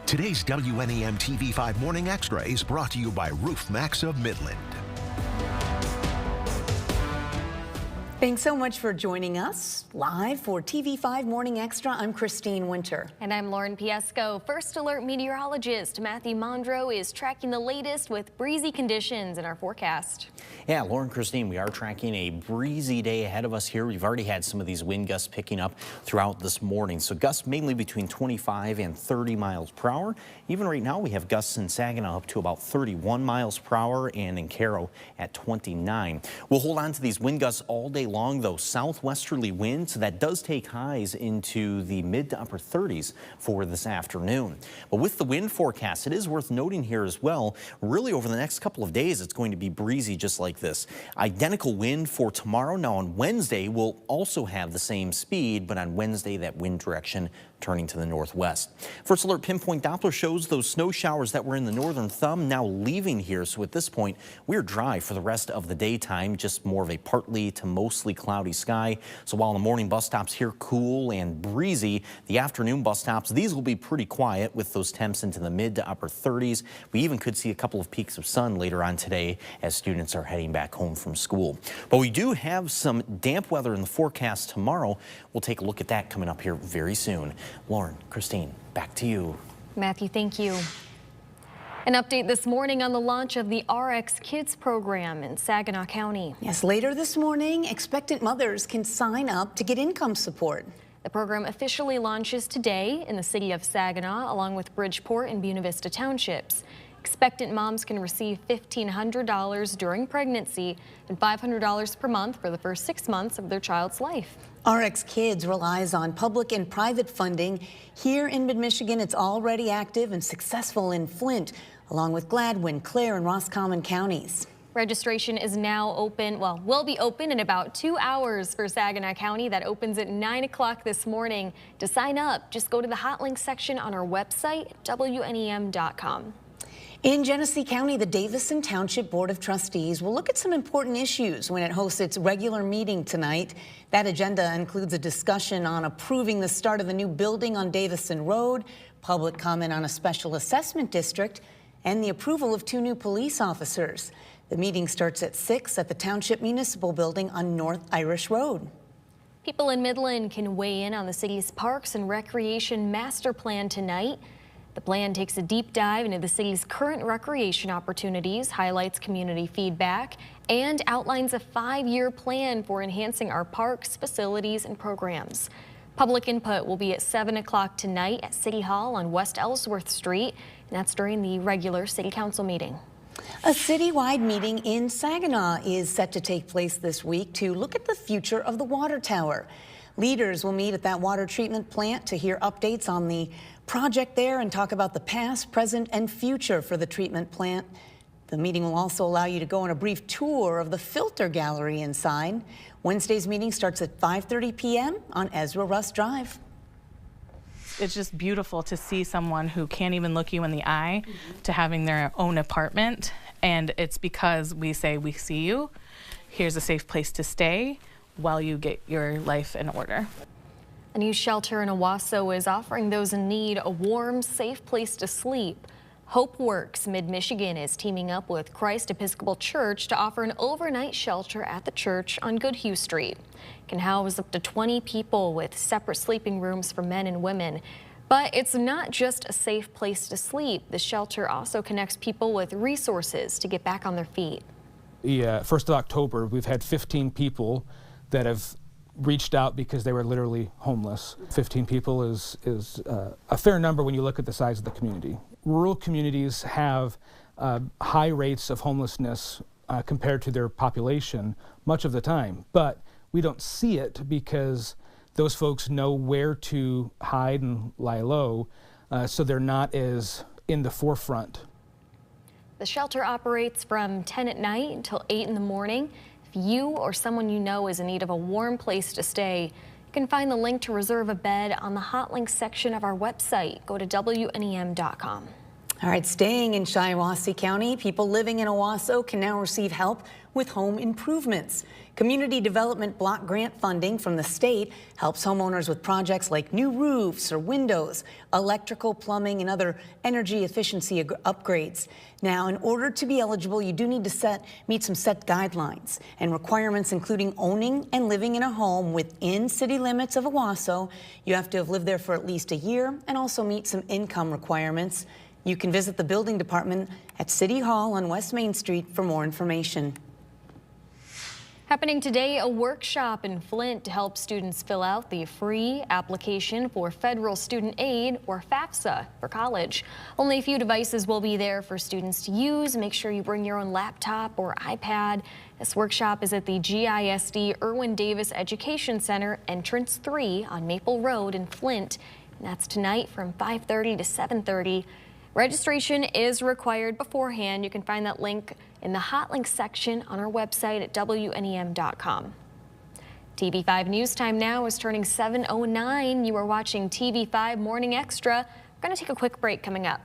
Today's WNEM TV5 Morning Extra is brought to you by Roof Max of Midland. Thanks so much for joining us live for TV5 Morning Extra. I'm Christine Winter. And I'm Lauren Piesco. First Alert meteorologist Matthew Mondro is tracking the latest with breezy conditions in our forecast. Yeah, Lauren, Christine, we are tracking a breezy day ahead of us here. We've already had some of these wind gusts picking up throughout this morning. So gusts mainly between 25 and 30 miles per hour. Even right now, we have gusts in Saginaw up to about 31 miles per hour and in Caro at 29. We'll hold on to these wind gusts all day long, though. Southwesterly winds, so that does take highs into the mid to upper 30s for this afternoon. But with the wind forecast, it is worth noting here as well, really over the next couple of days, it's going to be breezy just like this. Identical wind for tomorrow. Now on Wednesday, we'll also have the same speed, but on Wednesday, that wind direction turning to the northwest. First Alert Pinpoint Doppler shows those snow showers that were in the northern thumb now leaving here. So at this point, we're dry for the rest of the daytime, just more of a partly to mostly cloudy sky. So while the morning bus stops here cool and breezy, the afternoon bus stops, these will be pretty quiet with those temps into the mid to upper 30s. We even could see a couple of peaks of sun later on today as students are heading back home from school. But we do have some damp weather in the forecast tomorrow. We'll take a look at that coming up here very soon. Lauren, Christine, back to you. Matthew, thank you. An update this morning on the launch of the RX Kids program in Saginaw County. Yes, later this morning, expectant mothers can sign up to get income support. The program officially launches today in the city of Saginaw, along with Bridgeport and Buena Vista townships. Expectant moms can receive $1,500 during pregnancy and $500 per month for the first 6 months of their child's life. RX Kids relies on public and private funding. Here in mid-Michigan, it's already active and successful in Flint, along with Gladwin, Clare, and Roscommon counties. Registration is now open, well, will be open in about 2 hours for Saginaw County. That opens at 9 o'clock this morning. To sign up, just go to the hot link section on our website, WNEM.com. In Genesee County, the Davison Township Board of Trustees will look at some important issues when it hosts its regular meeting tonight. That agenda includes a discussion on approving the start of a new building on Davison Road, public comment on a special assessment district, and the approval of 2 new police officers. The meeting starts at 6 at the Township Municipal Building on North Irish Road. People in Midland can weigh in on the city's Parks and Recreation Master Plan tonight. The plan takes a deep dive into the city's current recreation opportunities, highlights community feedback, and outlines a 5-year plan for enhancing our parks, facilities, and programs. Public input will be at 7 o'clock tonight at City Hall on West Ellsworth Street, and that's during the regular City Council meeting. A citywide meeting in Saginaw is set to take place this week to look at the future of the water tower. Leaders will meet at that water treatment plant to hear updates on the project there and talk about the past, present, and future for the treatment plant. The meeting will also allow you to go on a brief tour of the filter gallery inside. Wednesday's meeting starts at 5:30 p.m. on Ezra Russ Drive. It's just beautiful to see someone who can't even look you in the eye to having their own apartment. And it's because we say, we see you, here's a safe place to stay while you get your life in order. A new shelter in Owasso is offering those in need a warm, safe place to sleep. Hope Works Mid-Michigan is teaming up with Christ Episcopal Church to offer an overnight shelter at the church on Goodhue Street. It can house up to 20 people with separate sleeping rooms for men and women. But it's not just a safe place to sleep. The shelter also connects people with resources to get back on their feet. The 1st of October, we've had 15 people that have reached out because they were literally homeless. 15 people is a fair number when you look at the size of the community. Rural communities have high rates of homelessness compared to their population much of the time, but we don't see it because those folks know where to hide and lie low, so they're not as in the forefront. The shelter operates from 10 at night until 8 in the morning. If you or someone you know is in need of a warm place to stay, you can find the link to reserve a bed on the hot links section of our website. Go to WNEM.com. All right, staying in Shiawassee County, people living in Owasso can now receive help with home improvements. Community Development Block Grant funding from the state helps homeowners with projects like new roofs or windows, electrical, plumbing, and other energy efficiency upgrades. Now, in order to be eligible, you do need to meet some set guidelines and requirements, including owning and living in a home within city limits of Owasso. You have to have lived there for at least a year and also meet some income requirements. You can visit the building department at City Hall on West Main Street for more information. Happening today, a workshop in Flint to help students fill out the free application for federal student aid, or FAFSA, for college. Only a few devices will be there for students to use. Make sure you bring your own laptop or iPad. This workshop is at the GISD Irwin Davis Education Center, Entrance 3 on Maple Road in Flint. And that's tonight from 5:30 to 7:30. Registration is required beforehand. You can find that link in the hot link section on our website at WNEM.com. TV5 News Time now is turning 7:09. You are watching TV5 Morning Extra. We're going to take a quick break coming up.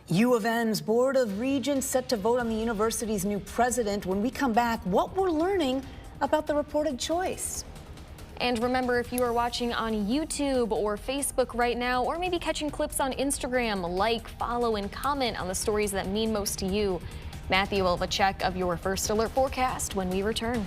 U of M's Board of Regents set to vote on the university's new president. When we come back, what we're learning about the reported choice. And remember, if you are watching on YouTube or Facebook right now, or maybe catching clips on Instagram, like, follow, and comment on the stories that mean most to you. Matthew will have a check of your first alert forecast when we return.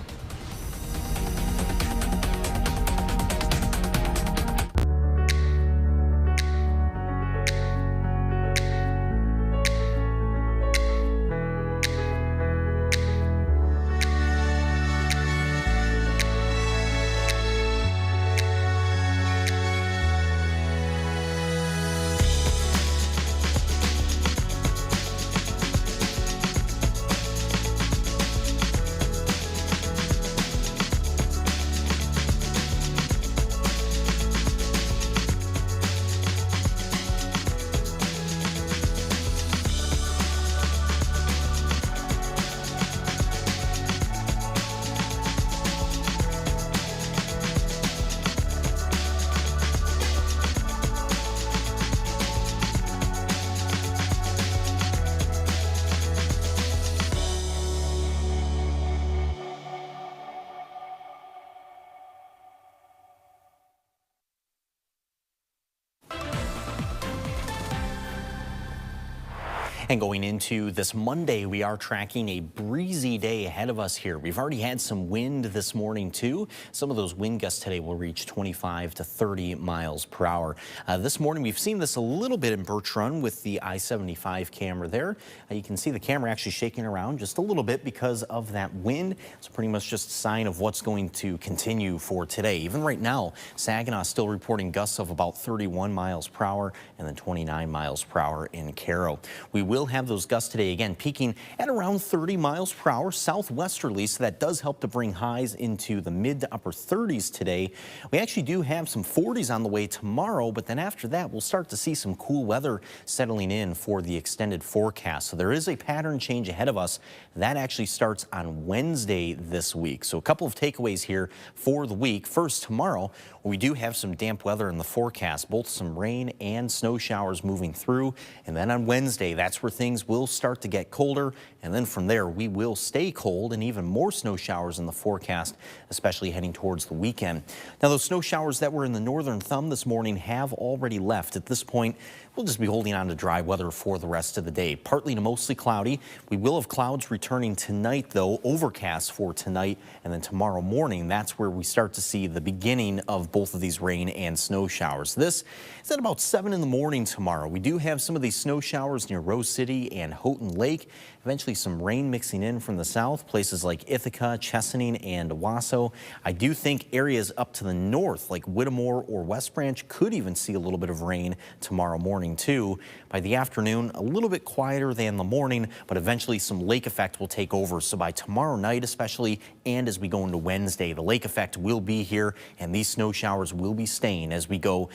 And going into this Monday, we are tracking a breezy day ahead of us here. We've already had some wind this morning, too. Some of those wind gusts today will reach 25 to 30 miles per hour. This morning, we've seen this a little bit in Birch Run with the I-75 camera there. You can see the camera actually shaking around just a little bit because of that wind. It's pretty much just a sign of what's going to continue for today. Even right now, Saginaw is still reporting gusts of about 31 miles per hour and then 29 miles per hour in Caro. We will have those gusts today, again, peaking at around 30 miles per hour southwesterly, so that does help to bring highs into the mid to upper 30s today. We actually do have some 40s on the way tomorrow, but then after that, we'll start to see some cool weather settling in for the extended forecast. So there is a pattern change ahead of us. That actually starts on Wednesday this week. So a couple of takeaways here for the week. First, tomorrow, we do have some damp weather in the forecast, both some rain and snow showers moving through. And then on Wednesday, that's where things will start to get colder. And then from there, we will stay cold and even more snow showers in the forecast, especially heading towards the weekend. Now, those snow showers that were in the northern thumb this morning have already left. At this point, we'll just be holding on to dry weather for the rest of the day. Partly to mostly cloudy. We will have clouds returning tonight, though, overcast for tonight. And then tomorrow morning, that's where we start to see the beginning of both of these rain and snow showers. This is at about 7 in the morning tomorrow. We do have some of these snow showers near Rose City and Houghton Lake. Eventually some rain mixing in from the south, places like Ithaca, Chesaning, and Owasso. I do think areas up to the north, like Whittemore or West Branch, could even see a little bit of rain tomorrow morning, too. By the afternoon, a little bit quieter than the morning, but eventually some lake effect will take over. So by tomorrow night especially, and as we go into Wednesday, the lake effect will be here, and these snow showers will be staying as we go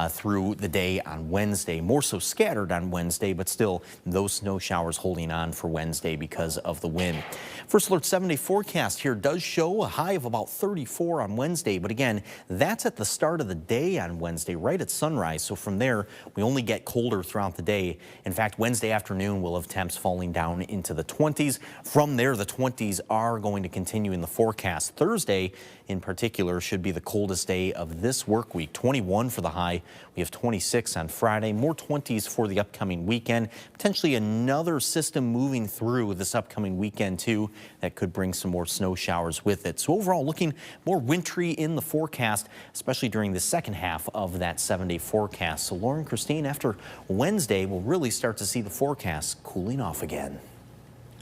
through the day on Wednesday. More so scattered on Wednesday, but still those those snow showers holding on for Wednesday because of the wind. First Alert 7-day forecast here does show a high of about 34 on Wednesday, but again, that's at the start of the day on Wednesday, right at sunrise. So from there, we only get colder throughout the day. In fact, Wednesday afternoon, we'll have temps falling down into the 20s. From there, the 20s are going to continue in the forecast. Thursday, in particular, should be the coldest day of this work week. 21 for the high. We have 26 on Friday. More 20s for the upcoming weekend. Potentially another system moving through this upcoming weekend, too, that could bring some more snow showers with it. So overall, looking more wintry in the forecast, especially during the second half of that 7-day forecast. So Lauren, Christine, after Wednesday, we'll really start to see the forecast cooling off again.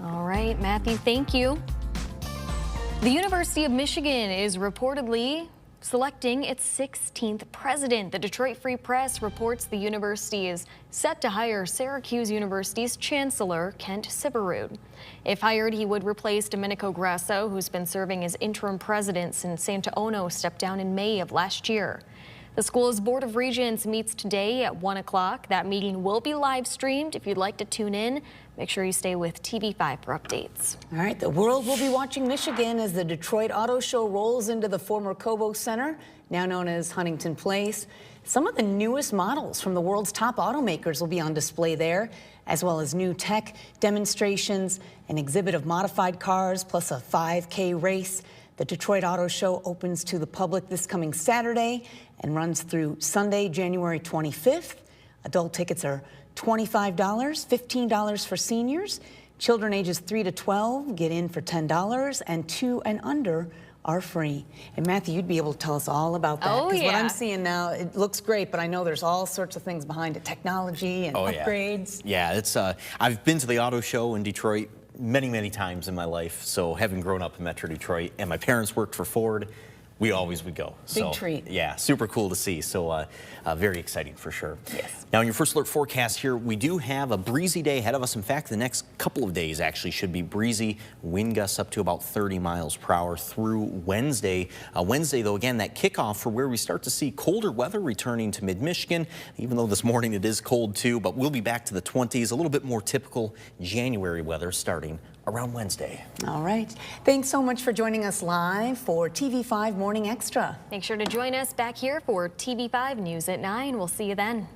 All right, Matthew, thank you. The University of Michigan is reportedly selecting its 16th president. The Detroit Free Press reports the university is set to hire Syracuse University's chancellor, Kent Syverud. If hired, he would replace Domenico Grasso, who's been serving as interim president since Santa Ono stepped down in May of last year. The school's Board of Regents meets today at 1 o'clock. That meeting will be live streamed. If you'd like to tune in, make sure you stay with TV5 for updates. All right, the world will be watching Michigan as the Detroit Auto Show rolls into the former Cobo Center, now known as Huntington Place. Some of the newest models from the world's top automakers will be on display there, as well as new tech demonstrations, an exhibit of modified cars, plus a 5K race. The Detroit Auto Show opens to the public this coming Saturday and runs through Sunday, January 25th. Adult tickets are $25, $15 for seniors. Children ages 3 to 12 get in for $10, and 2 and under are free. And Matthew, you'd be able to tell us all about that. Oh, yeah. What I'm seeing now, it looks great, but I know there's all sorts of things behind it, technology and upgrades. Yeah, it's I've been to the auto show in Detroit many times in my life. So having grown up in Metro Detroit, and my parents worked for Ford, we always would go. Big treat. Yeah, super cool to see. So very exciting for sure. Yes. Now in your First Alert forecast here, we do have a breezy day ahead of us. In fact, the next couple of days actually should be breezy. Wind gusts up to about 30 miles per hour through Wednesday. Wednesday, though, again, that kickoff for where we start to see colder weather returning to mid-Michigan, even though this morning it is cold too, but we'll be back to the 20s, a little bit more typical January weather starting around Wednesday. All right. Thanks so much for joining us live for TV5 Morning Extra. Make sure to join us back here for TV5 News at 9. We'll see you then.